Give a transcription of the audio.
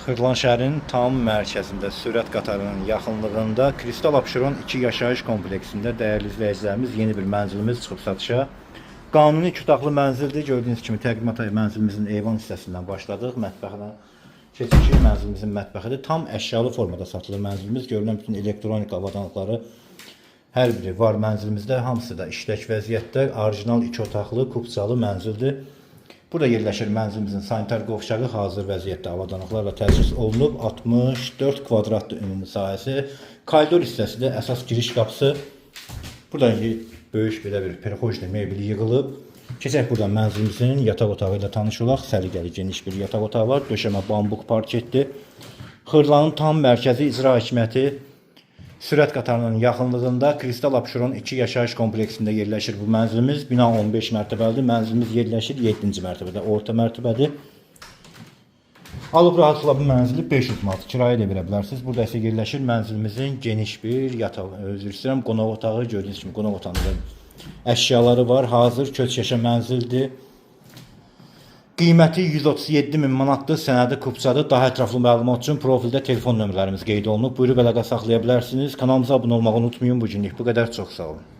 Xırdalan şəhərinin tam mərkəzində, sürət qatarının yaxınlığında Kristal Abşeron 2 yaşayış kompleksində dəyərli izləyicilərimiz yeni bir mənzilimiz çıxıb satışa. Qanuni 2 otaqlı mənzildir. Gördüyünüz kimi təqdimat mənzilimizin eyvan hissəsindən başladıq. Mətbəxinə keçirik. Mənzilimizin mətbəxidir. Tam əşyalı formada satılır mənzilimiz. Görünən bütün elektronik avadanlıqları hər biri var mənzilimizdə. Hamısı da işlək vəziyyətdə. Orijinal 2 otaqlı, kupçalı mənzildir. Burada yerləşir mənzilimizin sanitar qovşağı, hazır vəziyyətdə avadanlıqlarla təchiz olunub. 64 kvadratlı ümumi sahəsi. Koridor hissəsi də əsas giriş qapısı. Burada böyük belə bir perxojli mebeli yığılıb. Keçək buradan mənzilimizin yataq otağı ilə tanış olaq. Səliqəli geniş bir yataq otağı var. Döşəmə bambuq parketdir. Xırdalanın tam mərkəzi icra hakimiyyəti sürət qatarının yaxınlığında Kristal Abşeron 2 yaşayış kompleksində yerləşir bu mənzilimiz. Bina 15 mərtəbəlidir. Mənzilimiz yerləşir 7-ci mərtəbədə, orta mərtəbədir. Alıb rahatlıqla bu mənzili 500 manat kirayə də verə bilərsiniz. Burada isə yerləşir mənzilimizin geniş bir yataq, özür istəyirəm, qonaq otağı. Gördüyünüz kimi qonaq otağında əşyaları var. Hazır köç yaşa mənzildir. Qiyməti 137 min manatdır, sənədi kupçadır. Daha ətraflı məlumat üçün profildə telefon nömrələrimiz qeyd olunub. Buyurub əlaqə saxlaya bilərsiniz. Kanalımıza abunə olmağı unutmayın. Bu günlük bu qədər, çox sağ olun.